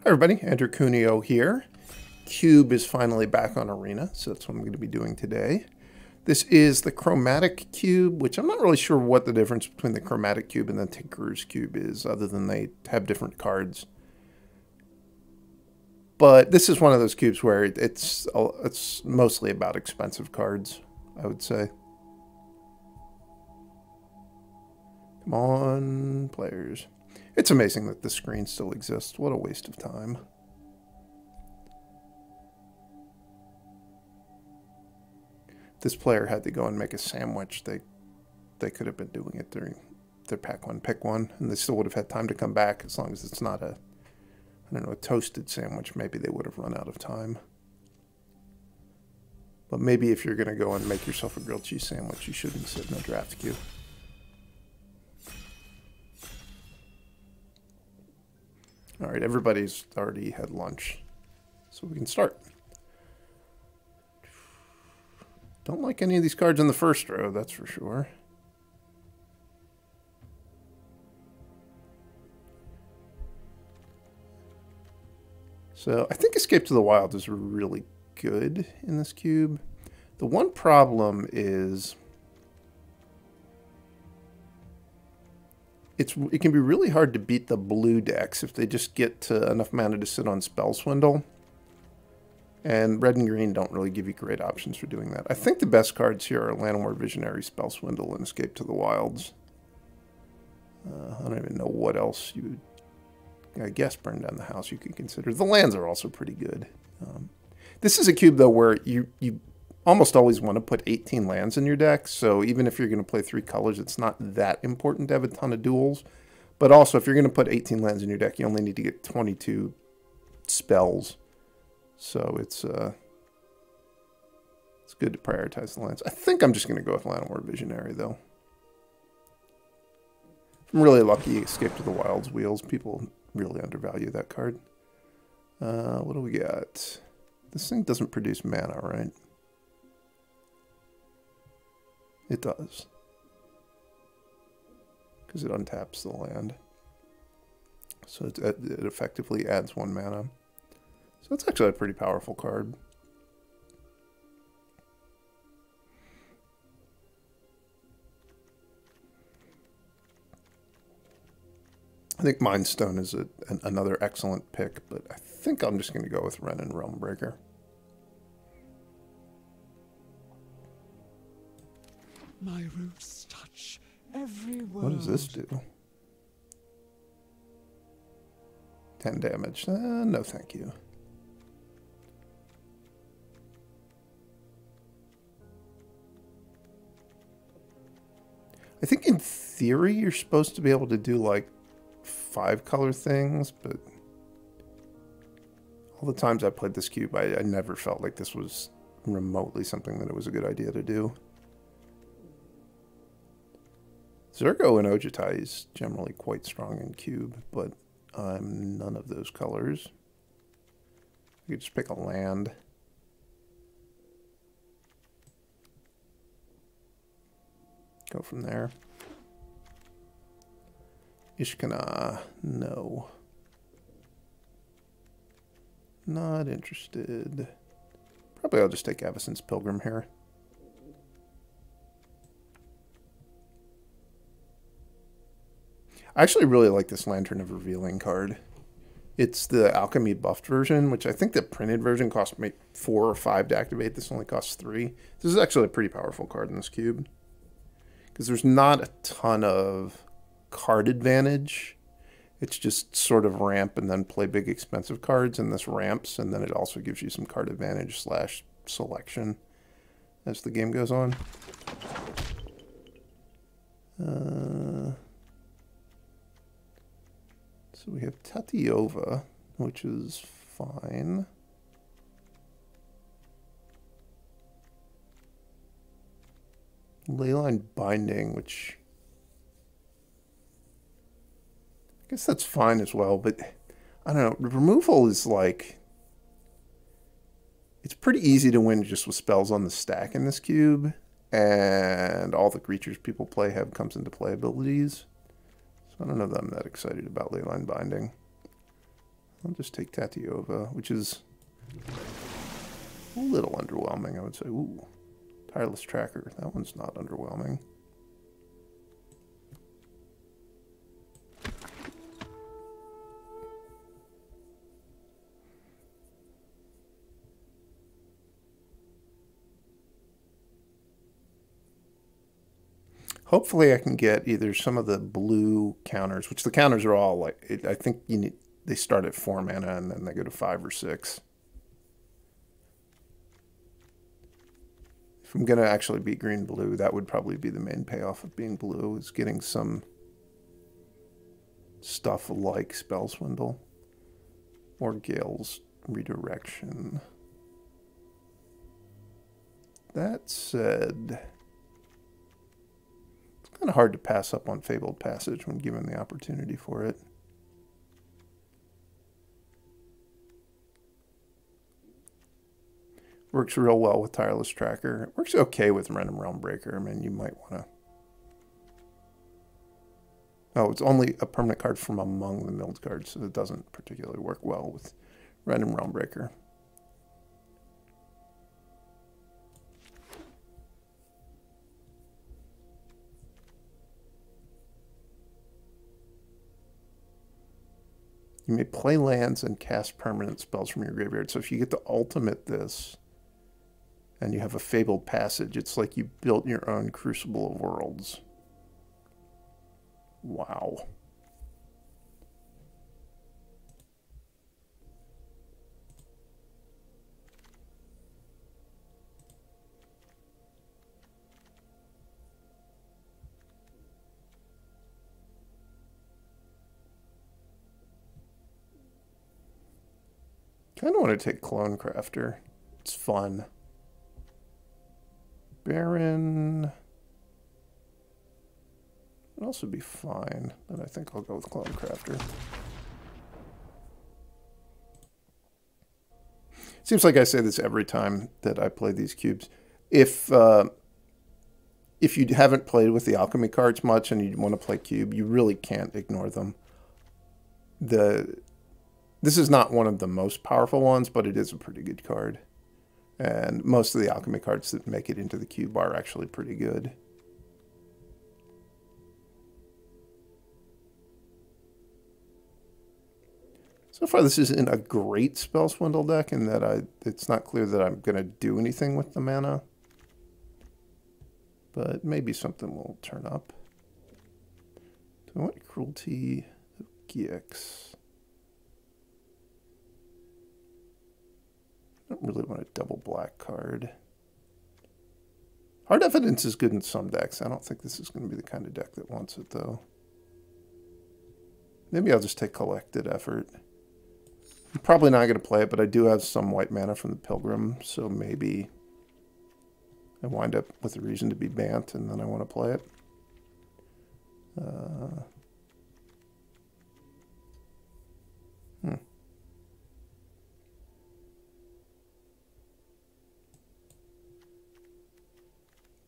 Hi everybody, Andrew Cuneo here. Cube is finally back on Arena, so that's what I'm going to be doing today. This is the Chromatic Cube, which I'm not really sure what the difference between the Chromatic Cube and the Tinkerer's Cube is, other than they have different cards. But this is one of those cubes where it's mostly about expensive cards, I would say. Come on, players. It's amazing that this screen still exists. What a waste of time. This player had to go and make a sandwich. They could have been doing it during their pack one, pick one, and they still would have had time to come back as long as it's not a, I don't know, a toasted sandwich. Maybe they would have run out of time. But maybe if you're going to go and make yourself a grilled cheese sandwich, you shouldn't sit in a draft queue. All right, everybody's already had lunch, so we can start. Don't like any of these cards in the first row, that's for sure. So I think Escape to the Wild is really good in this cube. The one problem is it can be really hard to beat the blue decks if they just get to enough mana to sit on Spell Swindle. And red and green don't really give you great options for doing that. I think the best cards here are Llanowar Visionary, Spell Swindle, and Escape to the Wilds. I don't even know what else you would, I guess Burn Down the House you could consider. The lands are also pretty good. This is a cube, though, where you almost always want to put 18 lands in your deck, so even if you're going to play 3 colors, it's not that important to have a ton of duels. But also, if you're going to put 18 lands in your deck, you only need to get 22 spells. So it's good to prioritize the lands. I think I'm just going to go with Llanowar Visionary, though. If I'm really lucky, Escape to the Wilds wheels. People really undervalue that card. What do we got? This thing doesn't produce mana, right? It does. Because it untaps the land. So it effectively adds 1 mana. So that's actually a pretty powerful card. I think Mind Stone is another excellent pick, but I think I'm just going to go with Wrenn and Realmbreaker. My roots touch every world. What does this do? 10 damage. No, thank you. I think in theory you're supposed to be able to do like 5 color things, but all the times I played this cube, I never felt like this was remotely something that it was a good idea to do. Zergo and Ojutai is generally quite strong in cube, but I'm none of those colors. You could just pick a land. Go from there. Ishkana, no. Not interested. Probably I'll just take Avacyn's Pilgrim here. I actually really like this Lantern of Revealing card. It's the Alchemy buffed version, which I think the printed version cost maybe 4 or 5 to activate. This only costs 3. This is actually a pretty powerful card in this cube. Because there's not a ton of card advantage. It's just sort of ramp and then play big expensive cards, and this ramps, and then it also gives you some card advantage / selection as the game goes on. So we have Tatyova, which is fine. Leyline Binding, which I guess that's fine as well, but I don't know. Removal is like, it's pretty easy to win just with spells on the stack in this cube, and all the creatures people play have comes into play abilities. So I don't know that I'm that excited about Leyline Binding. I'll just take Tatiova, which is a little underwhelming, I would say. Ooh, Tireless Tracker. That one's not underwhelming. Hopefully I can get either some of the blue counters, which the counters are all like, I think you need, they start at 4 mana and then they go to 5 or 6. If I'm going to actually beat green-blue, that would probably be the main payoff of being blue, is getting some stuff like Spell Swindle or Gale's Redirection. That said, it's kind of hard to pass up on Fabled Passage when given the opportunity for it. Works real well with Tireless Tracker. It works okay with Random Realm Breaker. I mean, you might want to... Oh, it's only a permanent card from among the milled cards, so it doesn't particularly work well with Random Realm Breaker. You may play lands and cast permanent spells from your graveyard. So if you get to ultimate this, and you have a Fabled Passage, it's like you built your own Crucible of Worlds. Wow. Kind of want to take Clone Crafter. It's fun. Baron would also be fine, but I think I'll go with Clone Crafter. Seems like I say this every time that I play these cubes. If you haven't played with the alchemy cards much and you want to play cube, you really can't ignore them. This is not one of the most powerful ones, but it is a pretty good card. And most of the alchemy cards that make it into the cube are actually pretty good. So far, this isn't a great Spell Swindle deck in that it's not clear that I'm going to do anything with the mana. But maybe something will turn up. Do I want Cruelty of Gix? I don't really want a double black card. Hard Evidence is good in some decks. I don't think this is going to be the kind of deck that wants it, though. Maybe I'll just take Collected Effort. I'm probably not going to play it, but I do have some white mana from the Pilgrim, so maybe I wind up with a reason to be Bant, and then I want to play it.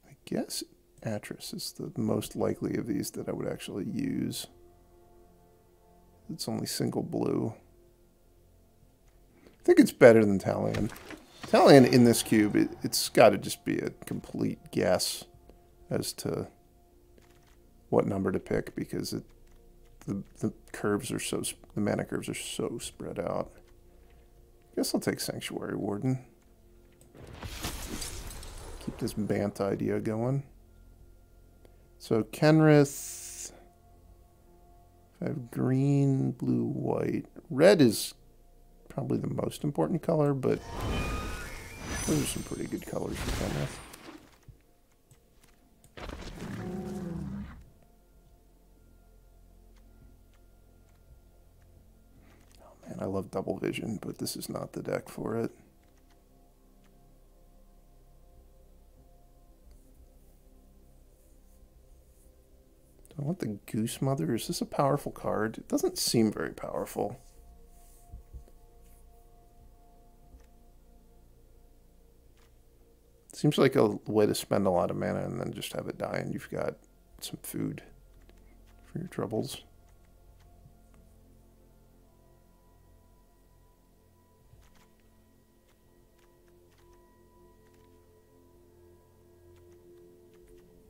I guess Atris is the most likely of these that I would actually use. It's only single blue. I think it's better than Talion. Talion in this cube, it's got to just be a complete guess as to what number to pick because the curves are so, the mana curves are so spread out. I guess I'll take Sanctuary Warden. Keep this Bant idea going. So Kenrith, I have green, blue, white. Red is probably the most important color, but those are some pretty good colors for Kenrith. Oh man, I love Double Vision, but this is not the deck for it. Do I want the Goose Mother? Is this a powerful card? It doesn't seem very powerful. Seems like a way to spend a lot of mana and then just have it die and you've got some food for your troubles.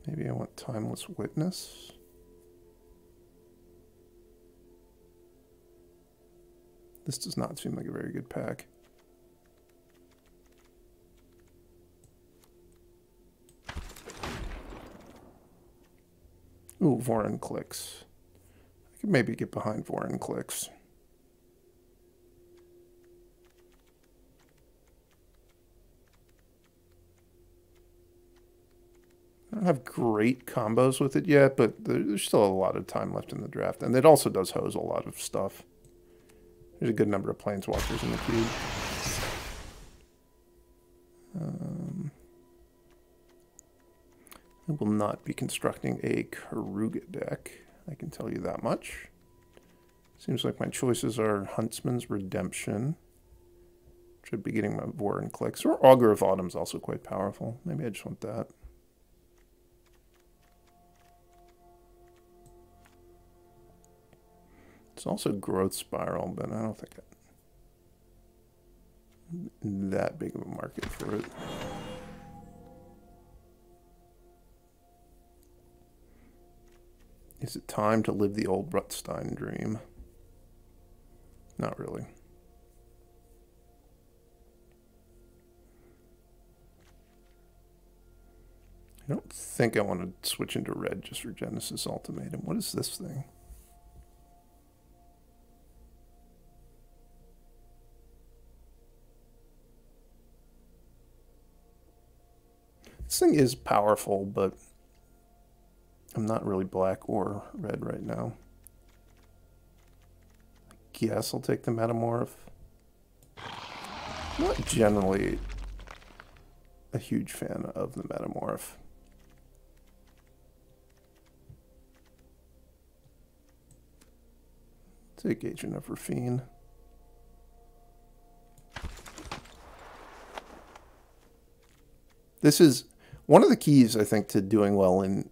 Maybe I want Timeless Witness. This does not seem like a very good pack. Ooh, Vorin Clicks. I could maybe get behind Vorin Clicks. I don't have great combos with it yet, but there's still a lot of time left in the draft. And it also does hose a lot of stuff. There's a good number of Planeswalkers in the cube. I will not be constructing a Karuga deck. I can tell you that much. Seems like my choices are Huntsman's Redemption. Should be getting my Vorin Clicks. Or Augur of Autumn's also quite powerful. Maybe I just want that. It's also Growth Spiral, but I don't think I'm that big of a market for it. Is it time to live the old Rutstein dream? Not really. I don't think I want to switch into red just for Genesis Ultimatum. What is this thing? This thing is powerful, but I'm not really black or red right now. I guess I'll take the Metamorph. I'm not generally a huge fan of the Metamorph. Take Agent of Rafine. This is one of the keys, I think, to doing well in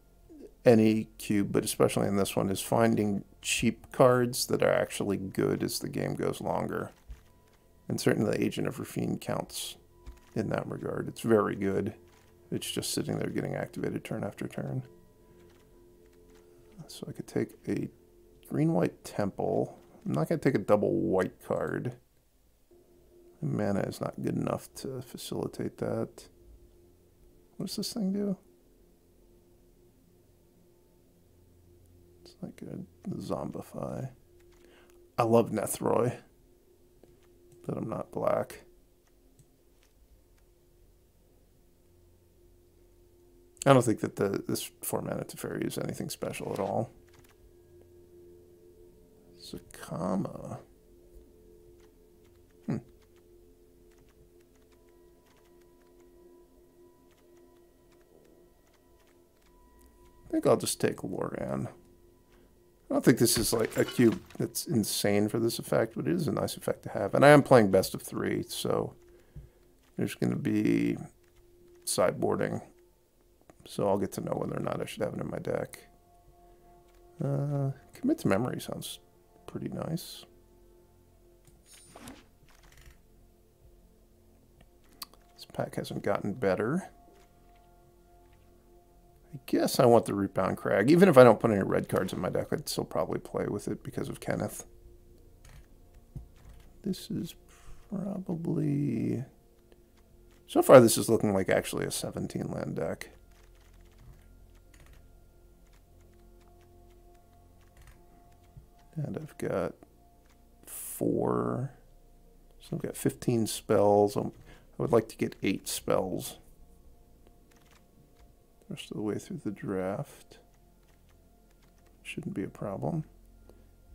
any cube, but especially in this one, is finding cheap cards that are actually good as the game goes longer. And certainly the Agent of Rafine counts in that regard. It's very good. It's just sitting there getting activated turn after turn. So I could take a green-white Temple. I'm not going to take a double white card. Mana is not good enough to facilitate that. What does this thing do? It's like a Zombify. I love Nethroy, but I'm not black. I don't think that this 4-mana Teferi is anything special at all. Sakama. I think I'll just take Loran. I don't think this is like a cube that's insane for this effect, but it is a nice effect to have. And I am playing best of 3, so there's going to be sideboarding. So I'll get to know whether or not I should have it in my deck. Commit to Memory sounds pretty nice. This pack hasn't gotten better. I guess I want the Rootbound Crag. Even if I don't put any red cards in my deck, I'd still probably play with it because of Kenneth. This is probably... So far, this is looking like actually a 17-land deck. And I've got 4. So I've got 15 spells. I would like to get 8 spells the rest of the way through the draft. Shouldn't be a problem.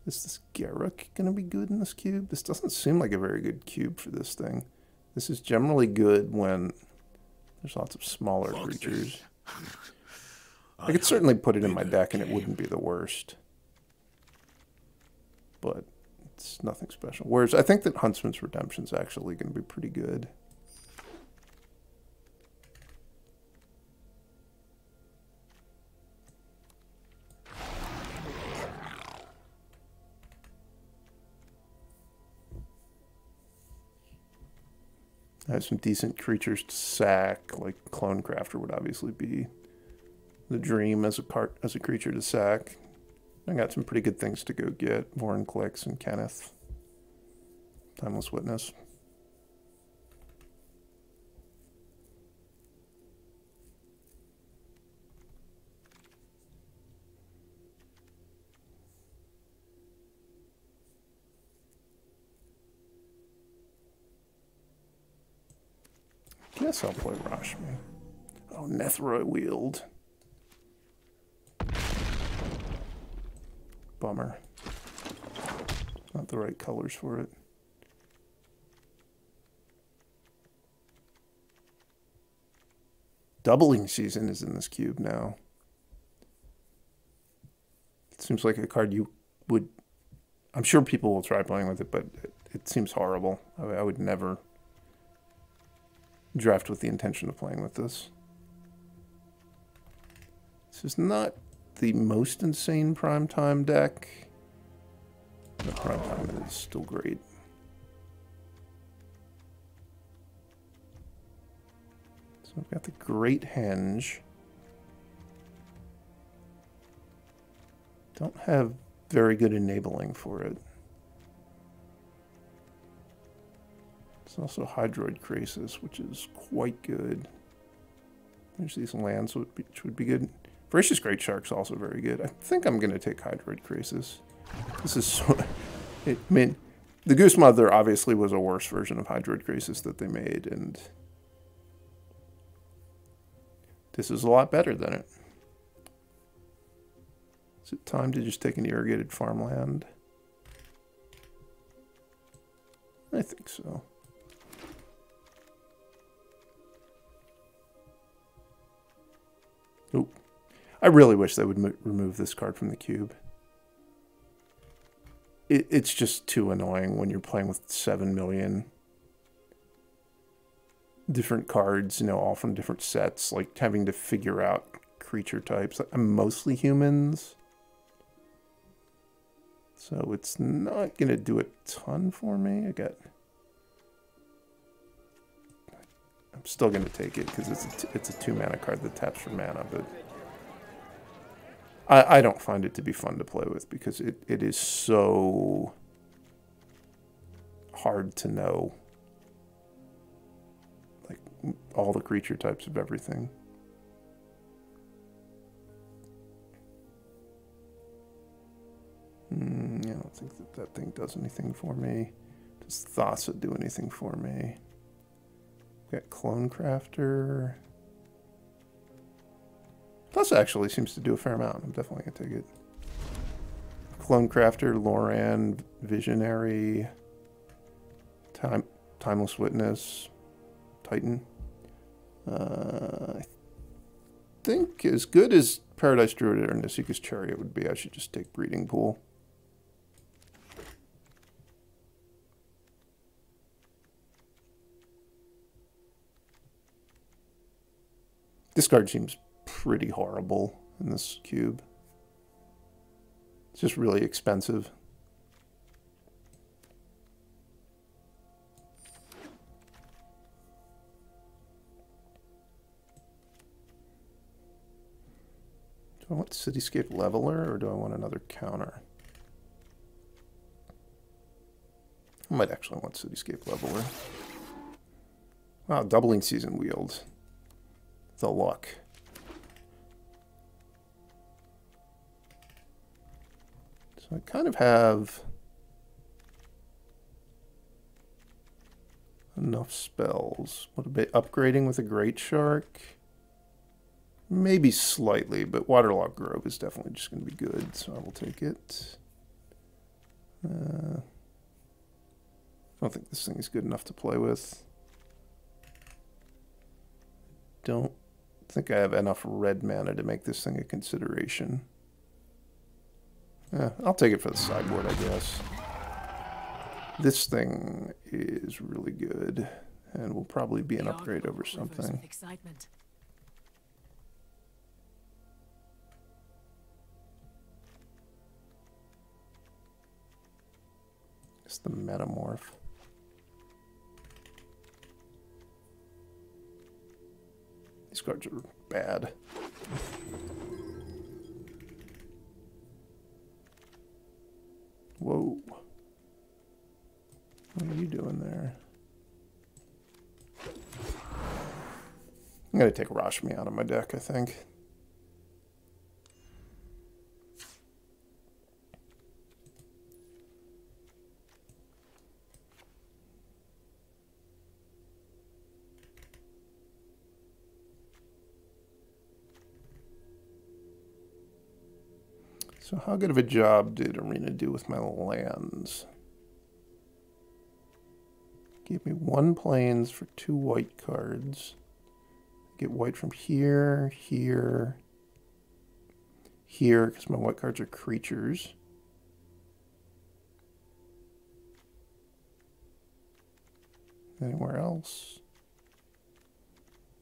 Is this Garruk going to be good in this cube? This doesn't seem like a very good cube for this thing. This is generally good when there's lots of smaller creatures. I could certainly put it in my deck and it wouldn't be the worst. But it's nothing special. Whereas I think that Huntsman's Redemption is actually going to be pretty good. I have some decent creatures to sack, like Clone Crafter would obviously be The Dream as a creature to sack. I got some pretty good things to go get. Vorn Clicks and Kenneth. Timeless Witness. Guess I'll play Rashmi. Oh, Nethroi Wield. Bummer. Not the right colors for it. Doubling Season is in this cube now. It seems like a card you would... I'm sure people will try playing with it, but it seems horrible. I would never draft with the intention of playing with this. This is not the most insane primetime deck. The primetime is still great. So I've got the Great Henge. Don't have very good enabling for it. It's also Hydroid Krasis, which is quite good. There's these lands which would be good. Voracious Great Shark's also very good. I think I'm going to take Hydroid Krasis. This is so... I mean, the Goose Mother obviously was a worse version of Hydroid Krasis that they made, and this is a lot better than it. Is it time to just take an irrigated farmland? I think so. Oh, I really wish they would remove this card from the cube. It's just too annoying when you're playing with 7 million different cards, you know, all from different sets, like having to figure out creature types. I'm mostly humans, so it's not going to do a ton for me. I'm still going to take it because it's a 2-mana card that taps for mana, but I don't find it to be fun to play with because it is so hard to know, like, all the creature types of everything. I don't think that thing does anything for me. Does Thassa do anything for me? Got Clone Crafter. Thassa actually seems to do a fair amount. I'm definitely going to take it. Clone Crafter, Loran, Visionary, Timeless Witness, Titan. I think as good as Paradise Druid or Nasika's Chariot would be, I should just take Breeding Pool. This card seems pretty horrible in this cube. It's just really expensive. Do I want Cityscape Leveler or do I want another counter? I might actually want Cityscape Leveler. Wow, Doubling Season Wield. The luck. So I kind of have enough spells. What about upgrading with a Great Shark? Maybe slightly, but Waterlogged Grove is definitely just going to be good, so I will take it. I don't think this thing is good enough to play with. Don't think I have enough red mana to make this thing a consideration. I'll take it for the sideboard, I guess. This thing is really good and will probably be an upgrade over something. It's the Metamorph. These cards are bad. doing there? I'm going to take Rashmi out of my deck, I think. So how good of a job did Arena do with my lands? Gave me 1 plains for 2 white cards. Get white from here, here, here, because my white cards are creatures. Anywhere else?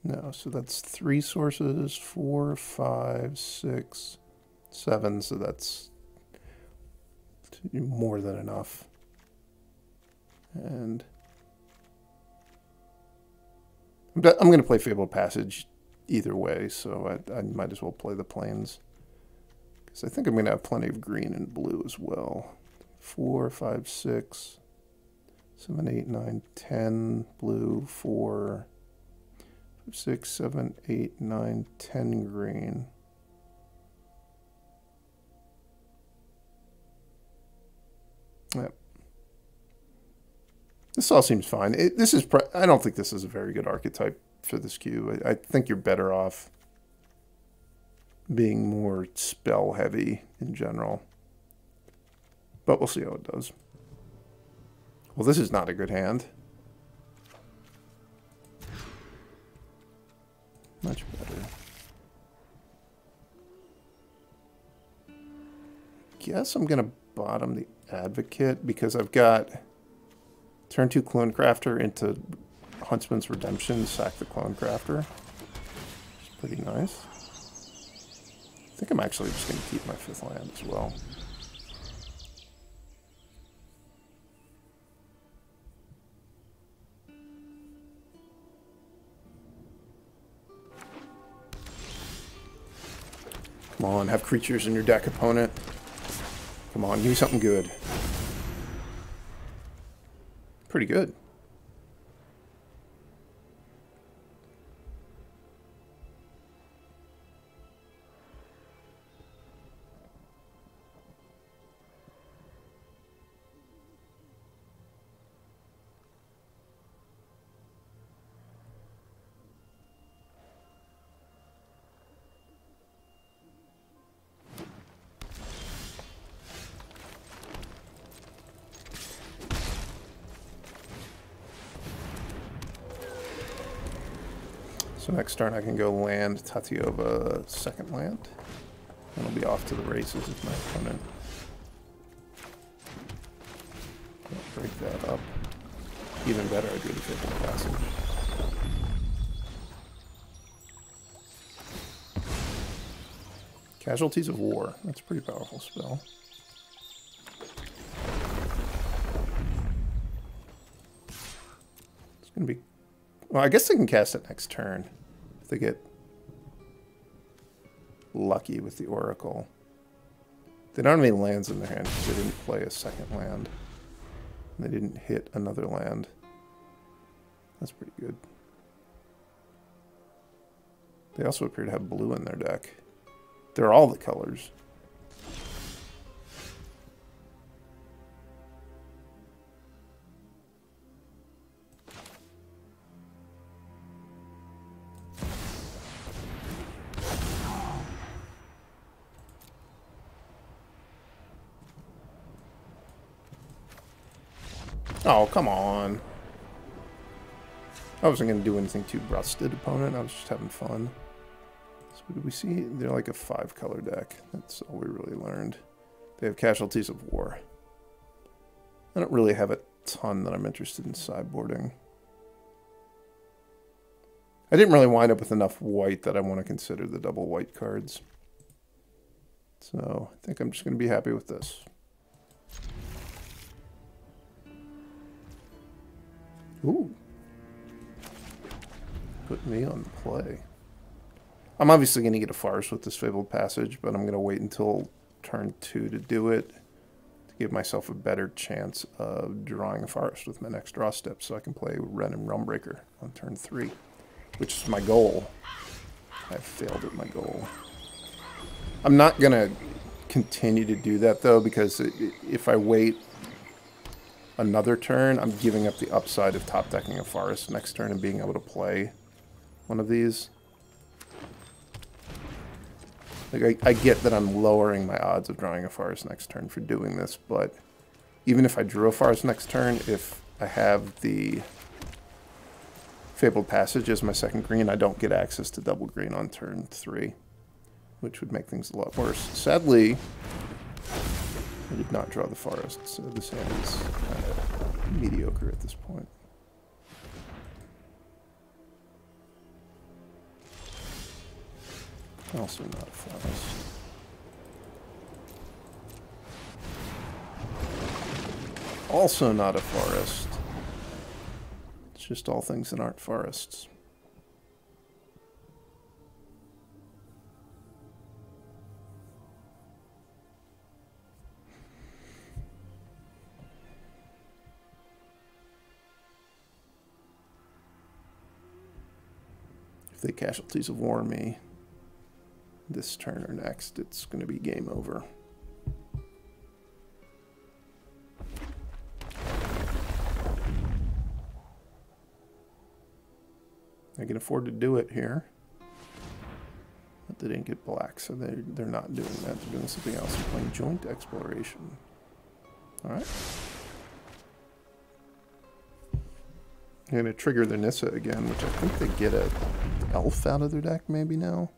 No, so that's 3 sources, 4, 5, 6, 7, so that's more than enough. And I'm going to play Fabled Passage either way, so I might as well play the plains. Because I think I'm going to have plenty of green and blue as well. 4, 5, 6, 7, 8, 9, 10 blue, 4, 5, 6, 7, 8, 9, 10 green. Yep. This all seems fine. I don't think this is a very good archetype for this cube. I think you're better off being more spell heavy in general. But we'll see how it does. Well, this is not a good hand. Much better. Guess I'm going to bottom the Advocate because I've got turn 2 Clone Crafter into Huntsman's Redemption, sack the Clone Crafter. It's pretty nice. I think I'm actually just going to keep my 5th land as well. Come on, have creatures in your deck, opponent. Come on, give me something good. Pretty good. So next turn I can go land Tatiova 2nd land. And I'll be off to the races with my opponent. I'll break that up. Even better, I do the Fabled Passage. Casualties of War. That's a pretty powerful spell. It's going to be... Well, I guess they can cast it next turn. If they get lucky with the Oracle. They don't have any lands in their hand because they didn't play a 2nd land. And they didn't hit another land. That's pretty good. They also appear to have blue in their deck. They're all the colors. Oh, come on. I wasn't going to do anything too rusted, opponent. I was just having fun. So what did we see? They're like a 5-color deck. That's all we really learned. They have Casualties of War. I don't really have a ton that I'm interested in sideboarding. I didn't really wind up with enough white that I want to consider the double white cards. So I think I'm just going to be happy with this. Ooh. Put me on the play. I'm obviously going to get a Farce with this Fabled Passage, but I'm going to wait until turn 2 to do it. To give myself a better chance of drawing a forest with my next draw step, so I can play Red and Realmbreaker on turn 3, which is my goal. I've failed at my goal. I'm not going to continue to do that, though, because if I wait another turn, I'm giving up the upside of top decking a forest next turn and being able to play one of these. Like, I get that I'm lowering my odds of drawing a forest next turn for doing this, but even if I drew a forest next turn, if I have the Fabled Passage as my second green, I don't get access to double green on turn 3, which would make things a lot worse. Sadly, I did not draw the forest, so this hand is kind of mediocre at this point. Also not a forest. Also not a forest. It's just all things that aren't forests. If they Casualties of War me this turn or next, it's going to be game over. I can afford to do it here, but they didn't get black, so they're not doing that. They're doing something else. They're playing Joint Exploration. All right. I'm going to trigger their Nissa again, which I think they get an elf out of their deck maybe now.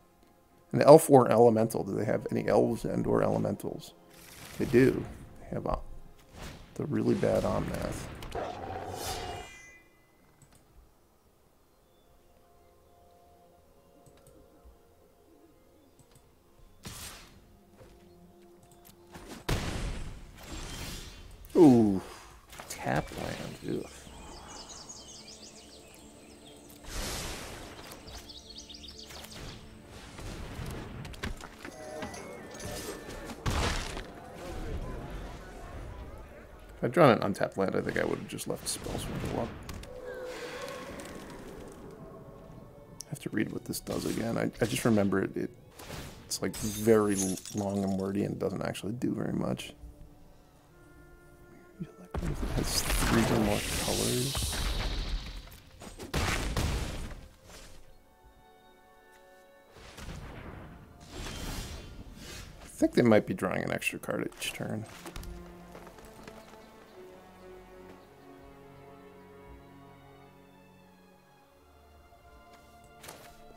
An elf or elemental. Do they have any elves and or elementals? They do. They have the really bad Omnath. Ooh, tap land. Ugh. If I'd drawn an untapped land, I think I would have just left spells window up. I have to read what this does again. I just remember it's like very long and wordy and doesn't actually do very much. It has 3 or more colors. I think they might be drawing an extra card each turn.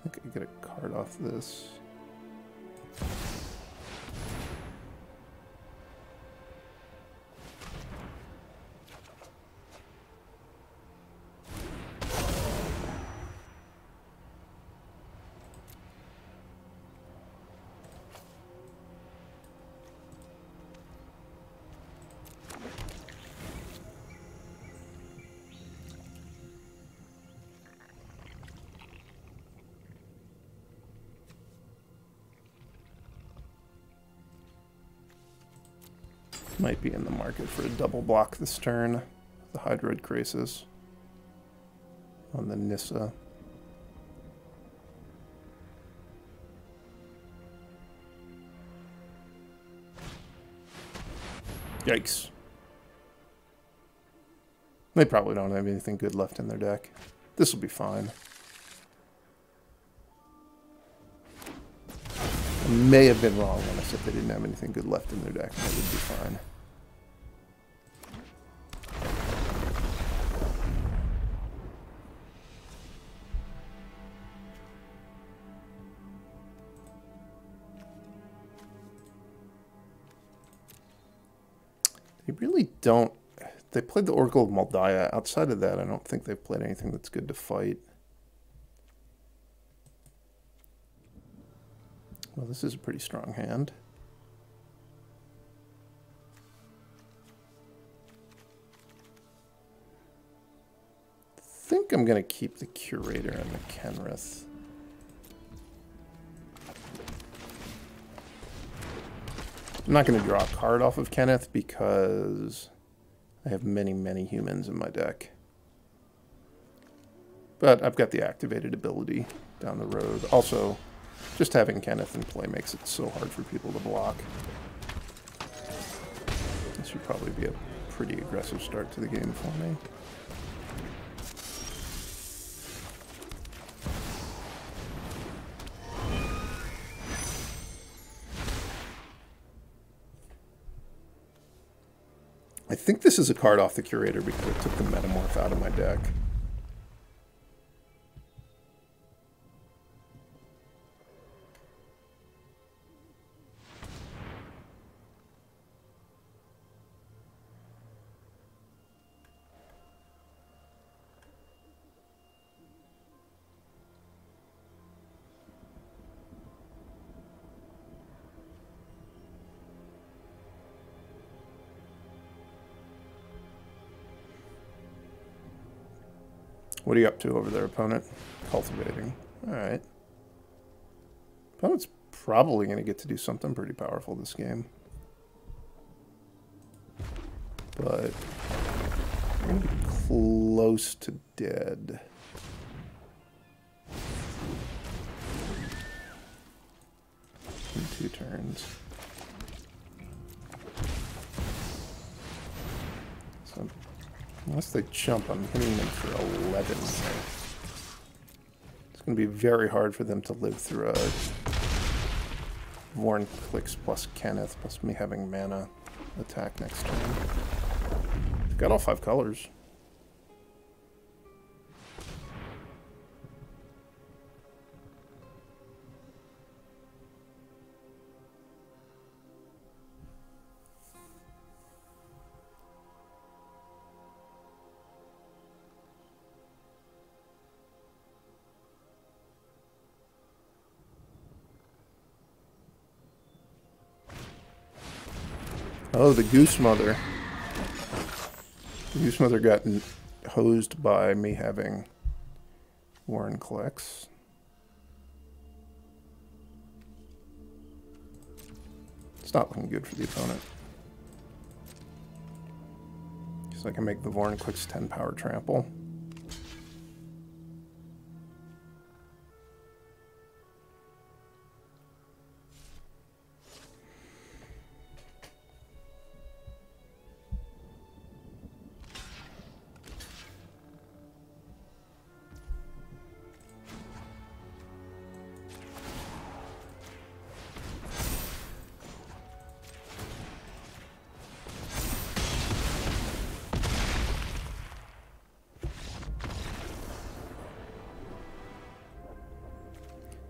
I think I get a card off this. Might be in the market for a double block this turn. The Hydroid Krasis on the Nissa. Yikes. They probably don't have anything good left in their deck. This will be fine. I may have been wrong when I said they didn't have anything good left in their deck. That would be fine. They really don't. They played the Oracle of Moldiah. Outside of that, I don't think they've played anything that's good to fight. Well, this is a pretty strong hand. I think I'm going to keep the Curator and the Kenrith. I'm not going to draw a card off of Kenneth because I have many, many humans in my deck. But I've got the activated ability down the road. Also, just having Kenneth in play makes it so hard for people to block. This should probably be a pretty aggressive start to the game for me. I think this is a card off the Curator because I took the Metamorph out of my deck. What are you up to over there, opponent? Cultivating. Alright. Opponent's probably going to get to do something pretty powerful this game. But I'm going to be close to dead. In 2 turns. So unless they jump, I'm hitting them for 11. It's going to be very hard for them to live through a Vorn Clicks plus Kenneth plus me having mana attack next turn. Got all 5 colors. Oh, the Goose Mother. The Goose Mother got hosed by me having Warren Clicks. It's not looking good for the opponent. So I can make the Warren Clicks 10 power trample.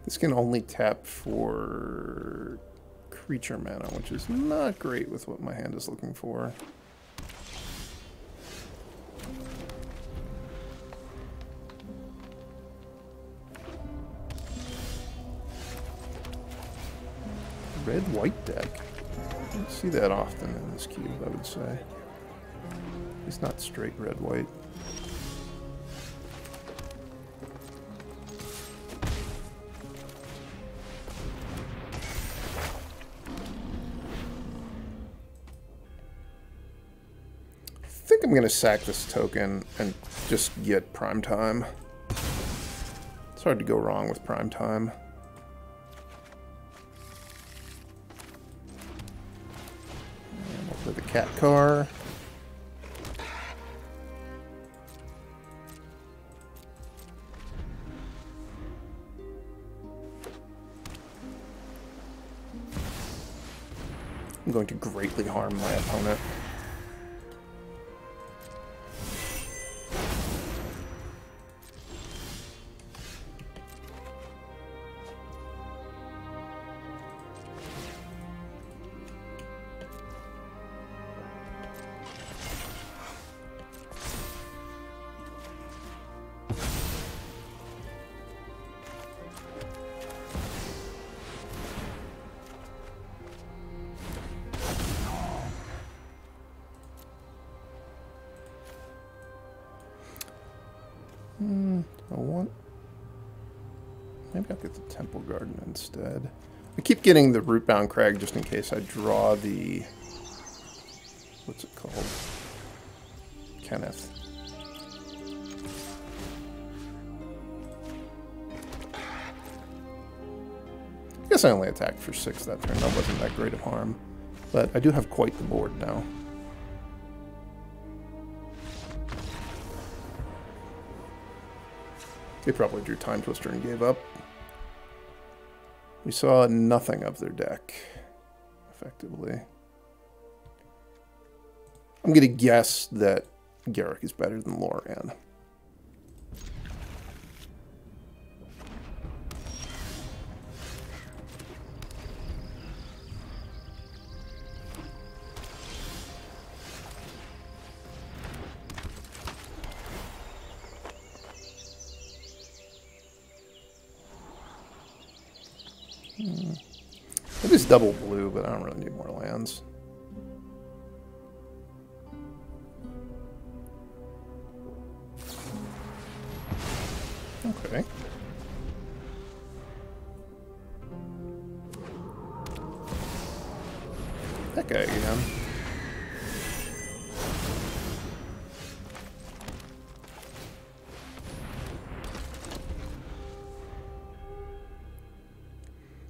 This can only tap for creature mana, which is not great with what my hand is looking for. Red-white deck. I don't see that often in this cube, I would say. It's not straight red-white. I think I'm going to sack this token and just get prime time. It's hard to go wrong with prime time. And we'll play the cat car. I'm going to greatly harm my opponent. Maybe I'll get the Temple Garden instead. I keep getting the Rootbound Crag just in case I draw the... What's it called? Kenneth. I guess I only attacked for 6 that turn. That wasn't that great of harm. But I do have quite the board now. They probably drew Time Twister and gave up. We saw nothing of their deck, effectively. I'm going to guess that Garrick is better than Loran. It is double blue, but I don't really need more lands. Okay. That guy again.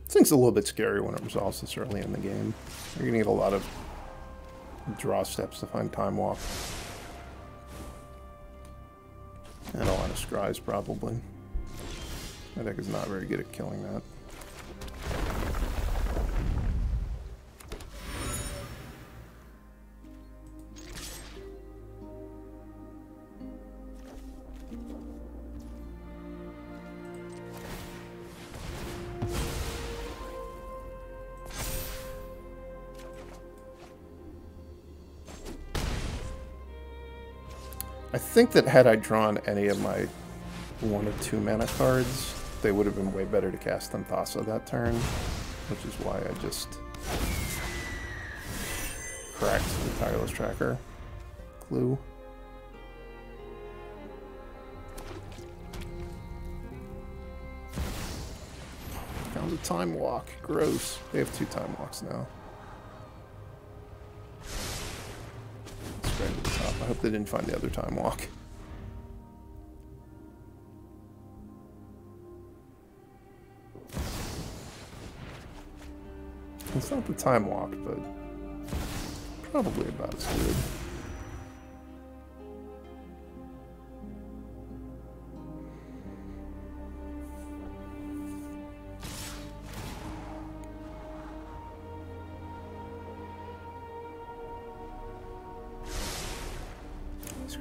This thing's a little bit scary when it resolves this early in the game. You're going to get a lot of draw steps to find Time Walk. And a lot of scries, probably. My deck is not very good at killing that. I think that had I drawn any of my 1 or 2 mana cards, they would have been way better to cast than Thassa that turn, which is why I just cracked the Tireless Tracker clue. Found a Time Walk. Gross. They have 2 Time Walks now. Right to the top. I hope they didn't find the other Time Walk. It's not the Time Walk, but probably about as good.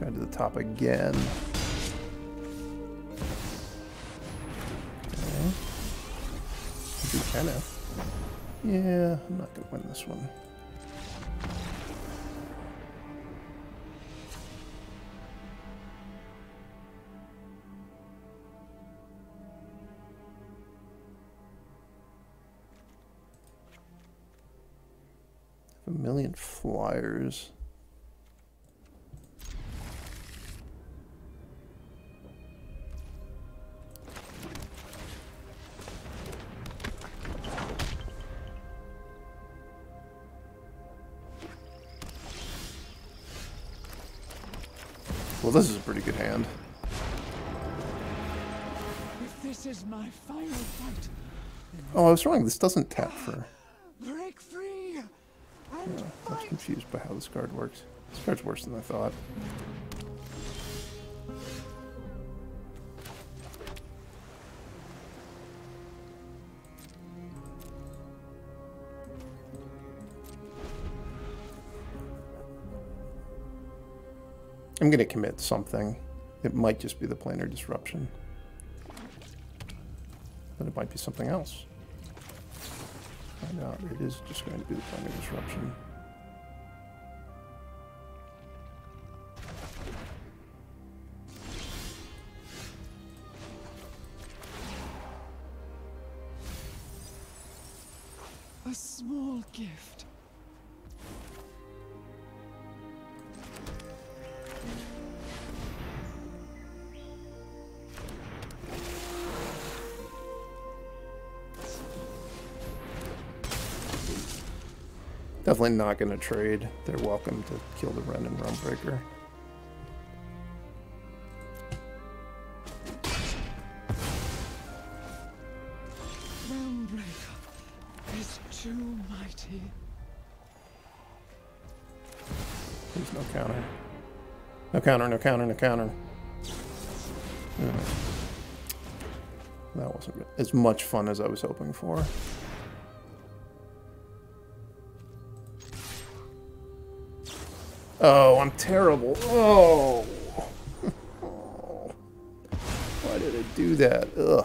Go to the top again. Okay. Do Kenneth. Yeah, I'm not going to win this one. A million flyers. Well, this is a pretty good hand. If this is my final fight, Oh, I was wrong. This doesn't tap for... break free and Yeah, I was confused by how this card works. This card's worse than I thought. I'm going to commit something. It might just be the planar disruption. But it might be something else. Find out. It is just going to be the planar disruption. a small gift. Definitely not going to trade. They're welcome to kill the Ren and Realmbreaker. Realmbreaker is too mighty. There's no counter. No counter, no counter, no counter. That wasn't as much fun as I was hoping for. Oh, I'm terrible. Oh. Why did I do that? Ugh.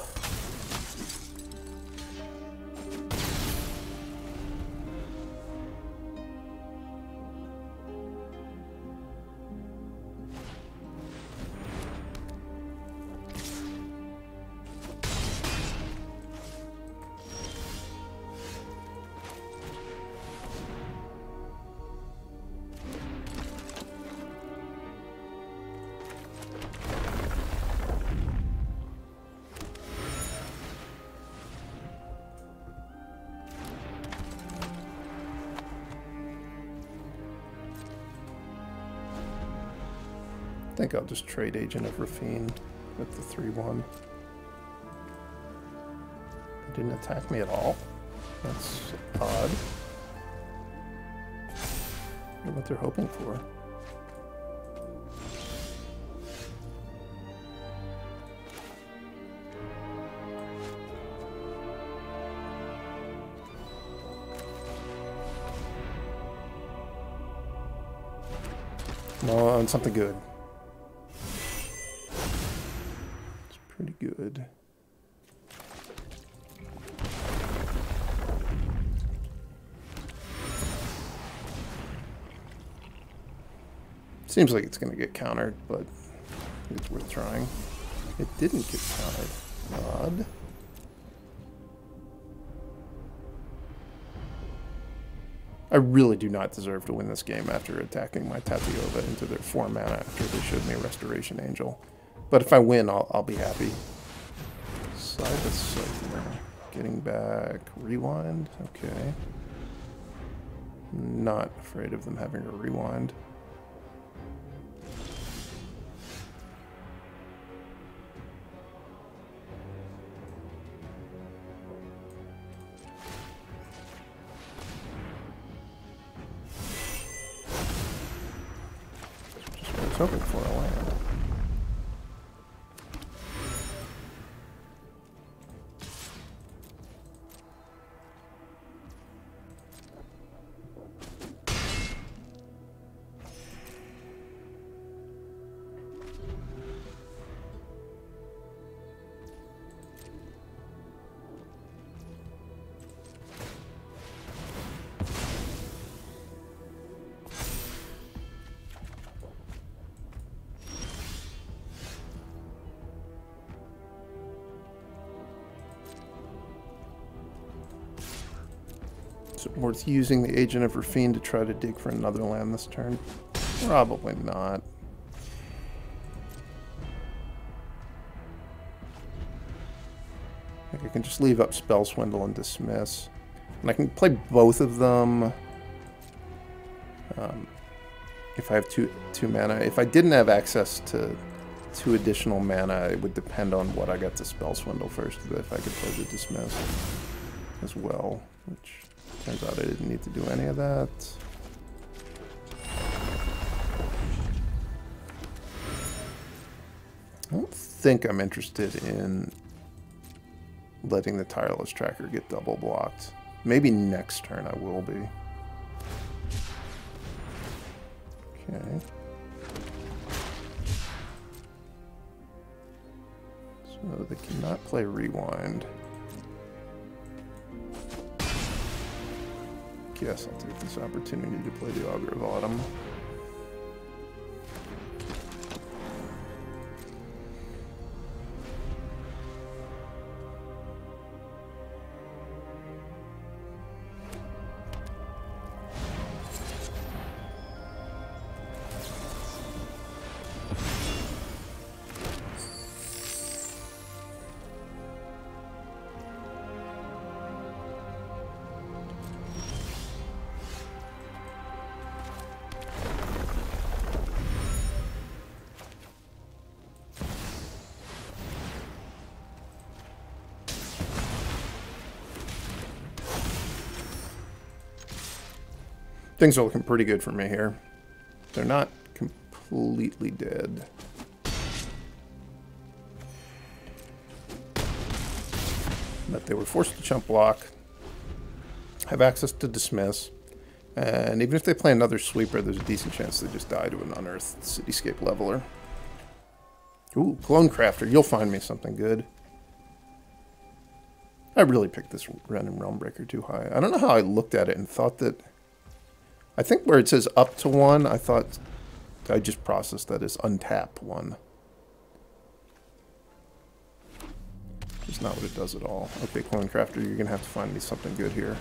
I think I'll just trade Agent of Rafine with the 3/1. They didn't attack me at all. That's odd. I wonder what they're hoping for. No, on something good. Pretty good. Seems like it's going to get countered, but it's worth trying. It didn't get countered. Odd. I really do not deserve to win this game after attacking my Tatyova into their 4 mana after they showed me Restoration Angel. But if I win, I'll be happy. Side to side. Getting back. Rewind. Okay. Not afraid of them having a rewind. Just what I was hoping for, a land. Is it worth using the Agent of Rafine to try to dig for another land this turn? Probably not. Like I can just leave up Spell Swindle and Dismiss. And I can play both of them if I have two mana. If I didn't have access to 2 additional mana, it would depend on what I got to Spell Swindle first, if I could play the Dismiss as well, which turns out I didn't need to do any of that. I don't think I'm interested in letting the Tireless Tracker get double blocked. Maybe next turn I will be. Okay. So they cannot play Rewind. Guess I'll take this opportunity to play the Augur of Autumn. Things are looking pretty good for me here. They're not completely dead. But they were forced to chump block, have access to dismiss, and even if they play another sweeper, there's a decent chance they just die to an unearthed cityscape leveler. Ooh, Clone Crafter, you'll find me something good. I really picked this random Realm Breaker too high. I don't know how I looked at it and thought that... I think where it says up to 1, I thought I just processed that as untap 1. It's not what it does at all. Okay, Clone Crafter, you're going to have to find me something good here.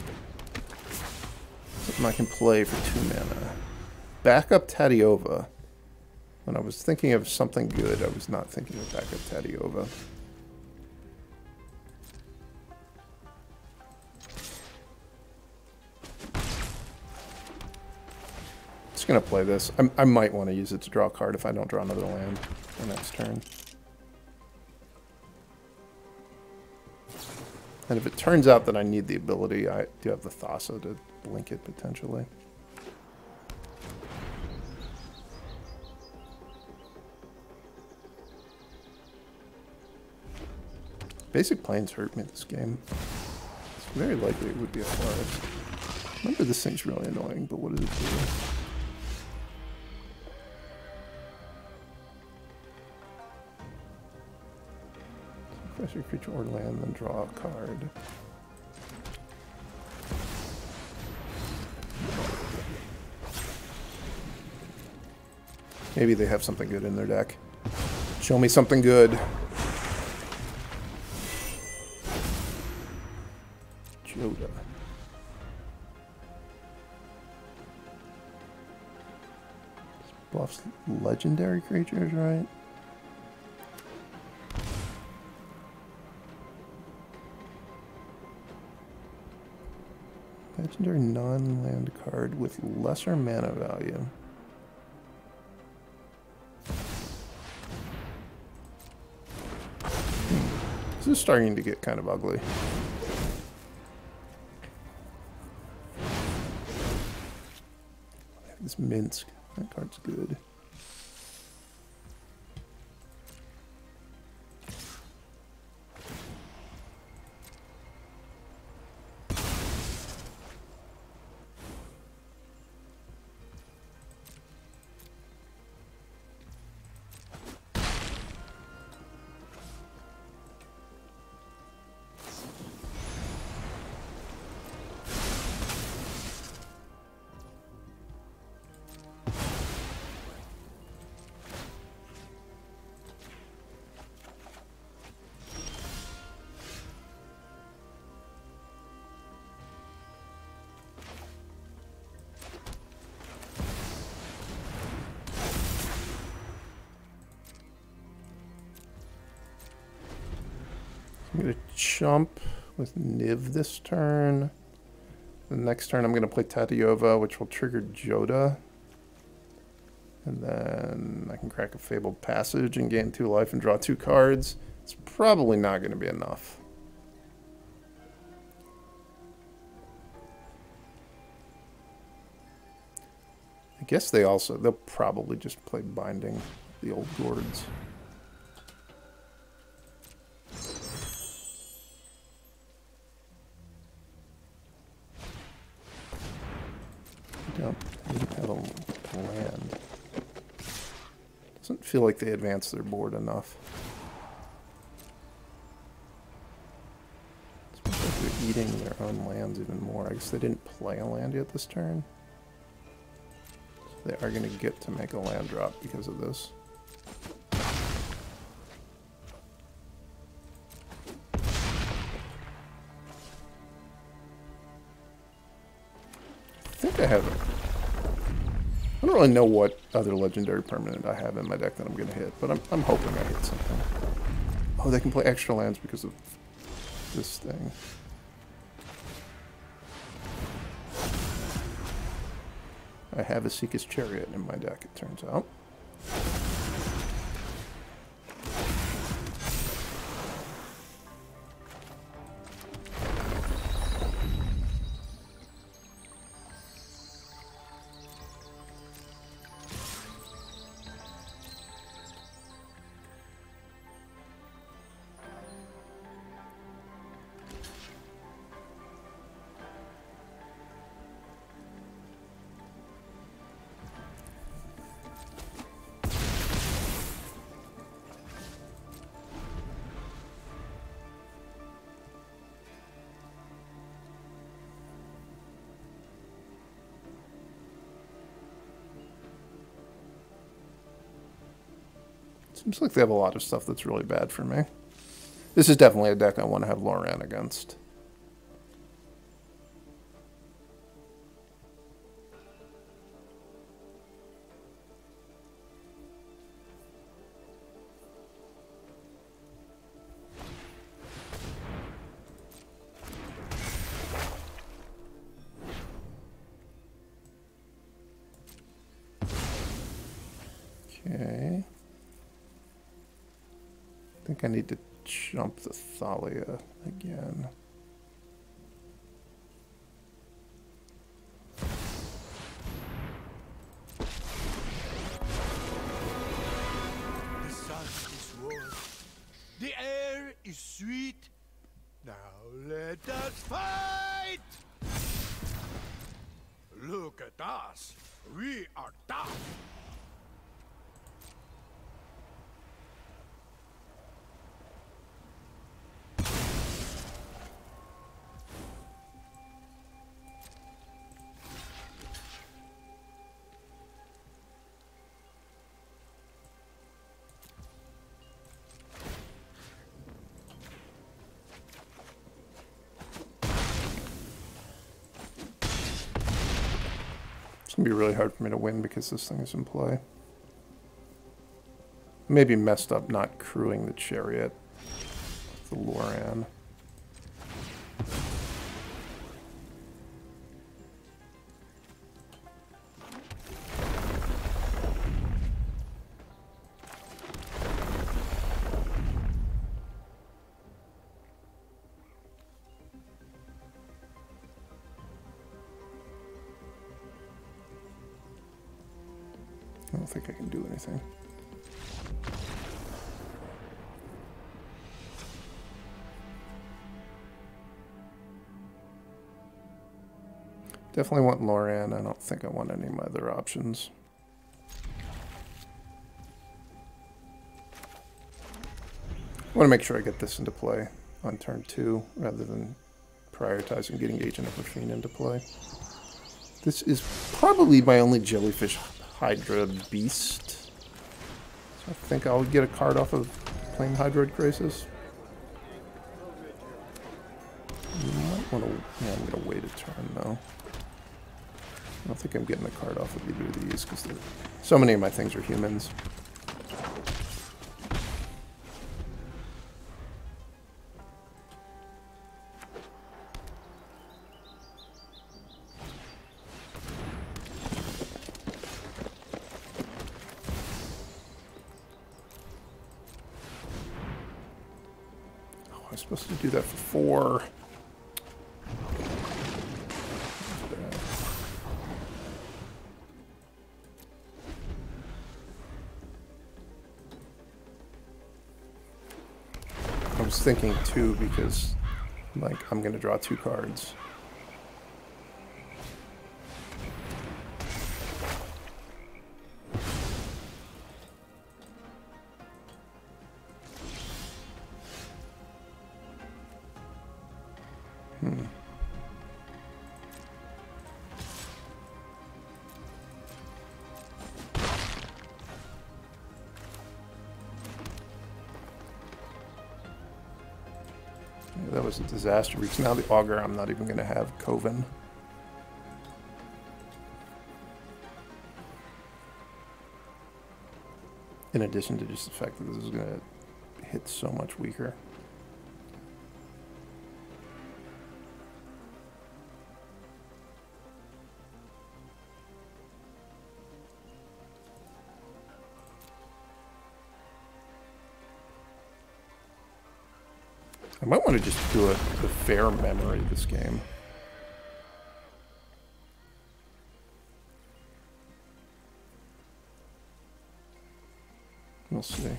Something I can play for 2 mana. Backup Tadiova. When I was thinking of something good, I was not thinking of Backup Tadiova. Just going to play this. I might want to use it to draw a card if I don't draw another land the next turn. And if it turns out that I need the ability, I do have the Thassa to blink it potentially. Basic planes hurt me this game. It's very likely it would be a forest. Remember, this thing's really annoying, but what does it do? Press your creature or land, then draw a card. Maybe they have something good in their deck. Show me something good. Joda. Buffs legendary creatures, right? Legendary non-land card with lesser mana value. This is starting to get kind of ugly. This Minsk, that card's good. I'm going to chump with Niv this turn. The next turn I'm going to play Tatiova, which will trigger Joda. And then I can crack a Fabled Passage and gain 2 life and draw 2 cards. It's probably not going to be enough. I guess they'll probably just play Binding the Old Gourds. I didn't have a land. Doesn't feel like they advanced their board enough. It's like they're eating their own lands even more. I guess they didn't play a land yet this turn. So they are going to get to make a land drop because of this. I think I have it. I don't really know what other legendary permanent I have in my deck that I'm going to hit, but I'm hoping I hit something. Oh, they can play extra lands because of this thing. I have a Seeker's Chariot in my deck, it turns out. Seems like they have a lot of stuff that's really bad for me. This is definitely a deck I want to have Loran against. Okay. I think I need to jump the Thalia again. The sun is warm. The air is sweet. Now let us fight! Look at us. We are tough. It's going to be really hard for me to win because this thing is in play. Maybe messed up not crewing the chariot. The Loran. I don't think I can do anything. Definitely want Loran. I don't think I want any of my other options. I want to make sure I get this into play on turn 2 rather than prioritizing getting Agent of Machine into play. This is probably my only Jellyfish Hydra beast. So I think I'll get a card off of playing Hydroid Crisis. You might want to... Yeah, I'm going to wait a turn though. I don't think I'm getting a card off of either of these because so many of my things are humans. I'm supposed to do that for 4. I was thinking 2 because, like, I'm going to draw 2 cards. That was a disaster because now the Augur I'm not even going to have Coven. In addition to just the fact that this is going to hit so much weaker. I might want to just do a fair memory this game. We'll see.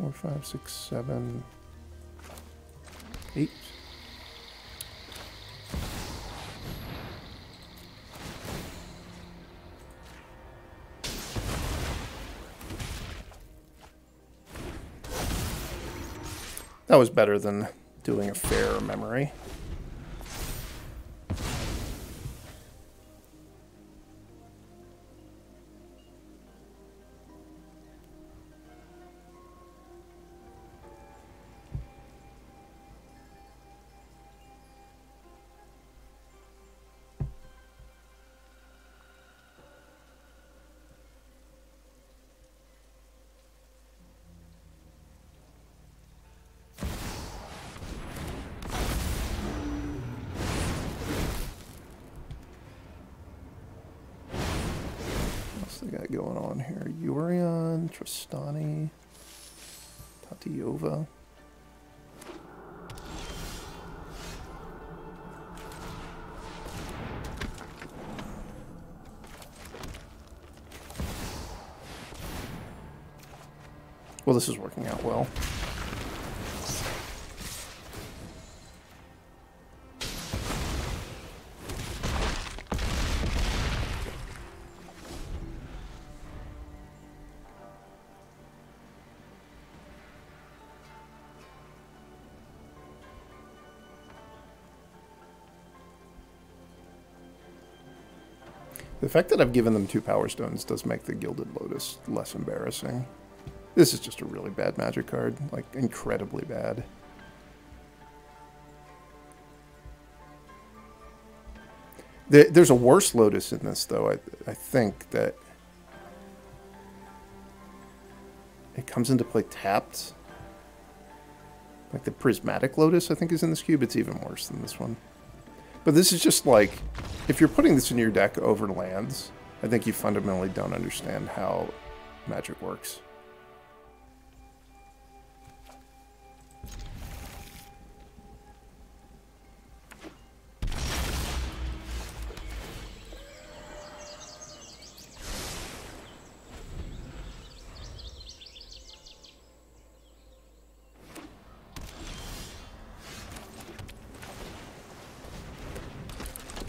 4, 5, 6, 7, 8. That was better than doing a fair memory. They got going on here? Yorion, Tristani, Tatiova. Well, this is working out well. The fact that I've given them 2 Power Stones does make the Gilded Lotus less embarrassing. This is just a really bad magic card, like incredibly bad. There's a worse Lotus in this, though. I think that it comes into play tapped. Like the Prismatic Lotus, I think, is in this cube. It's even worse than this one. But this is just like, if you're putting this in your deck over lands, I think you fundamentally don't understand how Magic works.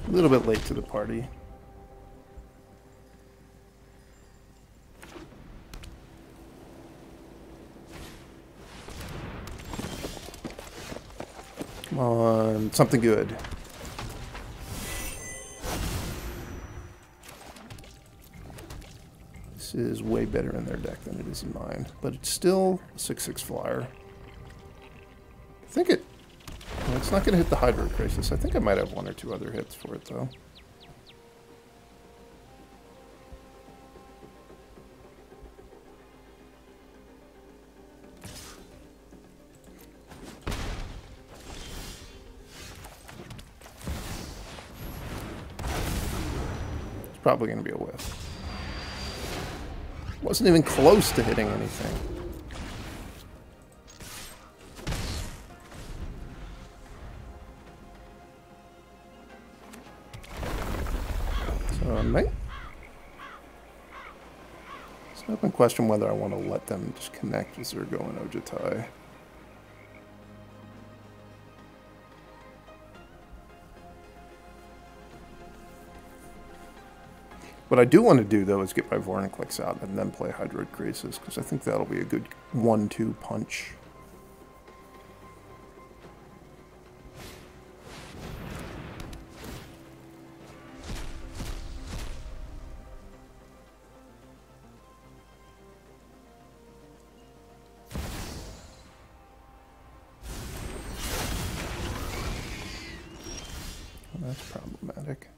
A little bit late to the party. Come on, something good. This is way better in their deck than it is in mine, but it's still a 6/6 flyer. I think it... Well, it's not going to hit the Hydro Crisis. I think I might have 1 or 2 other hits for it, though. It's probably going to be a whiff. Wasn't even close to hitting anything. It's an open question whether I want to let them just connect as they're going Ojitai. What I do want to do, though, is get my Vorniclix out and then play Hydroid Crisis, because I think that'll be a good 1-2 punch. Well, that's problematic.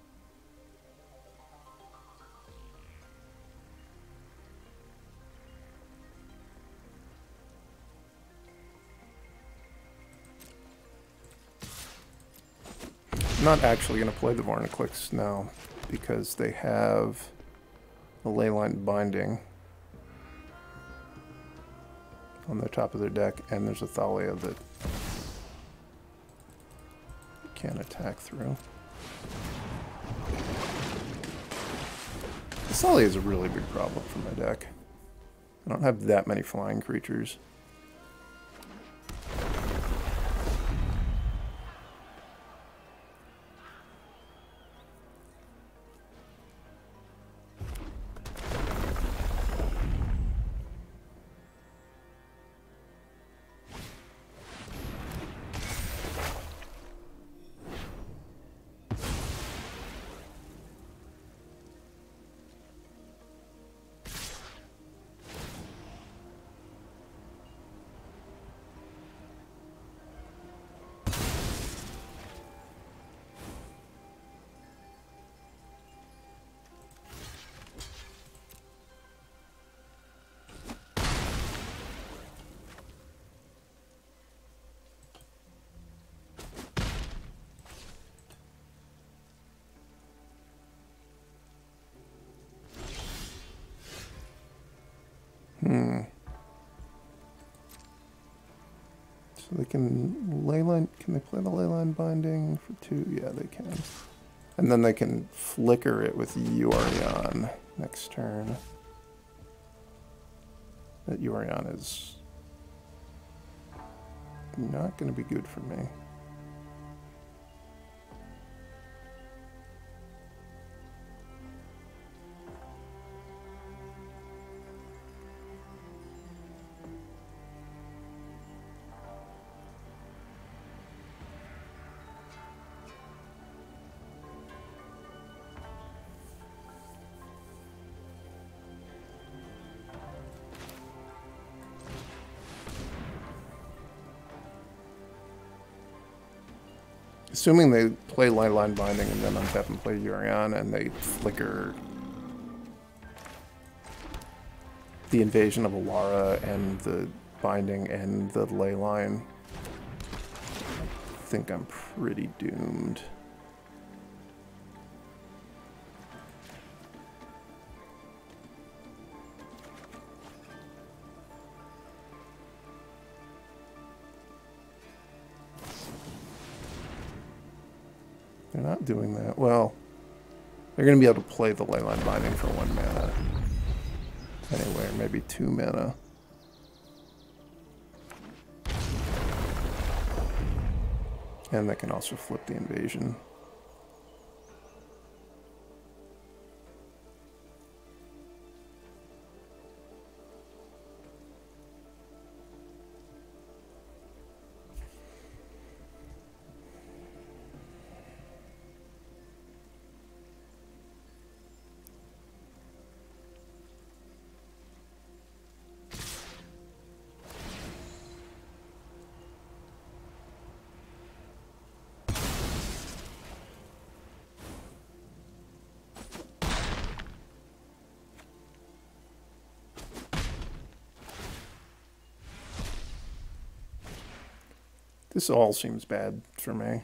I'm not actually going to play the Vorniclix now because they have a Leyline Binding on the top of their deck, and there's a Thalia that you can't attack through. Thalia is a really big problem for my deck. I don't have that many flying creatures. So they can leyline. Can they play the leyline binding for 2? Yeah, they can. And then they can flicker it with Yorion next turn. That Yorion is not going to be good for me. Assuming they play Leyline Binding and then untap and play Yorion and they flicker the Invasion of Awara and the Binding and the Leyline, I think I'm pretty doomed. They're not doing that. Well, they're going to be able to play the Leyline Binding for 1 mana. Anyway, or maybe 2 mana. And they can also flip the Invasion. This all seems bad for me.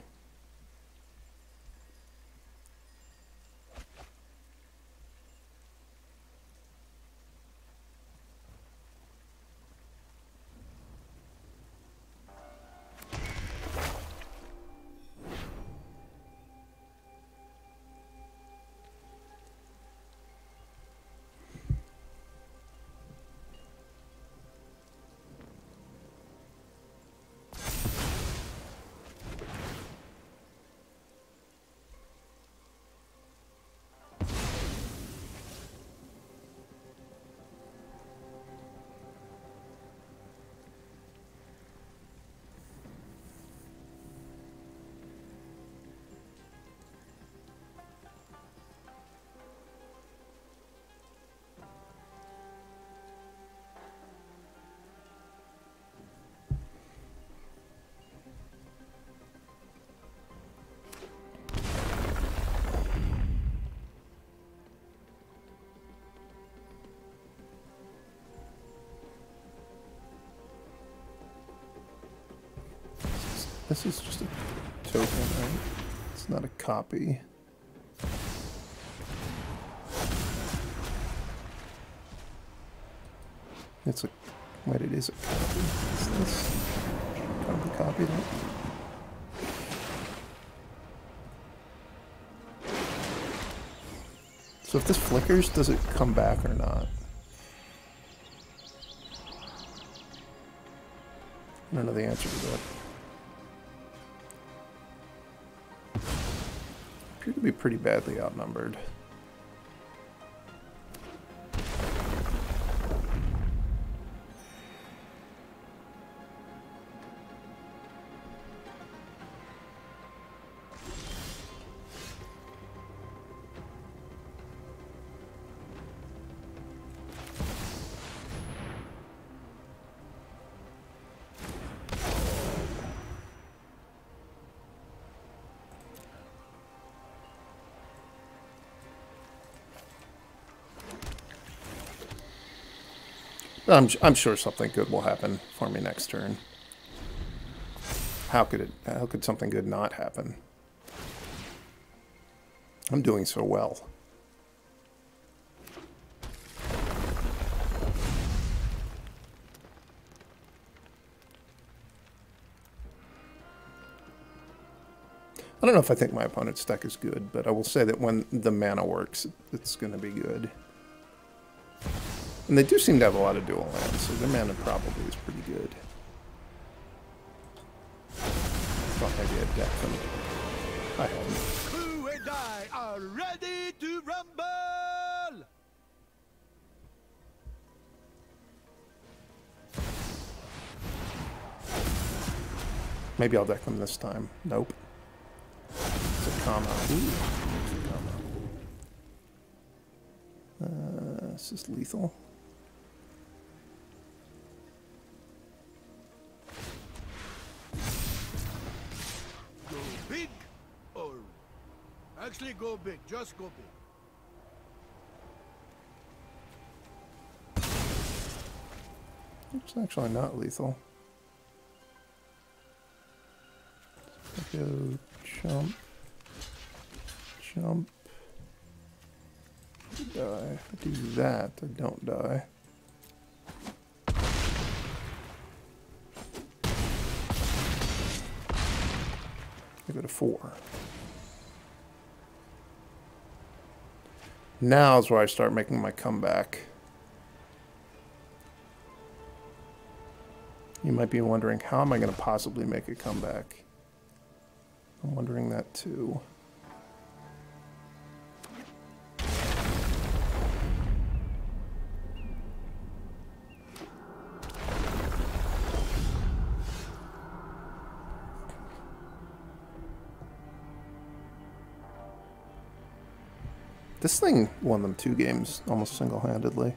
This is just a token, right? It's not a copy. It's a... Wait, it is a copy. Is this... Copy that? So if this flickers, does it come back or not? I don't know the answer to that. Appear to be pretty badly outnumbered. I'm sure something good will happen for me next turn. How could something good not happen? I'm doing so well. I don't know if I think my opponent's deck is good, but I will say that when the mana works, it's going to be good. And they do seem to have a lot of dual lands, so their mana probably is pretty good. Thought maybe I'd deck them. I haven't. Who and I are ready to rumble! Maybe I'll deck them this time. Nope. It's a comma. Ooh, it's a comma. This is lethal. Go big or... Actually, go big. Just go big. It's actually not lethal. Go jump. Jump. Die. If I do that, I don't die. I go to 4. Now's where I start making my comeback. You might be wondering, how am I going to possibly make a comeback? I'm wondering that too. This thing won them 2 games almost single-handedly.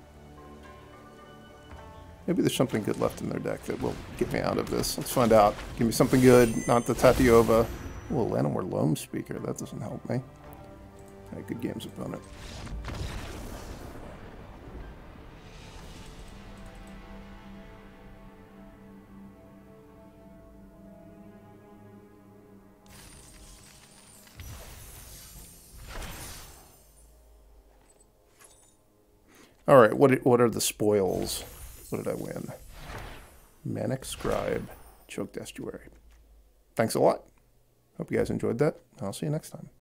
Maybe there's something good left in their deck that will get me out of this. Let's find out. Give me something good, not the Tatiova. Oh, Llanowar Loam Speaker. That doesn't help me. Alright, good games, opponent. Alright, what are the spoils? What did I win? Manic Scribe, Choked Estuary. Thanks a lot. Hope you guys enjoyed that. I'll see you next time.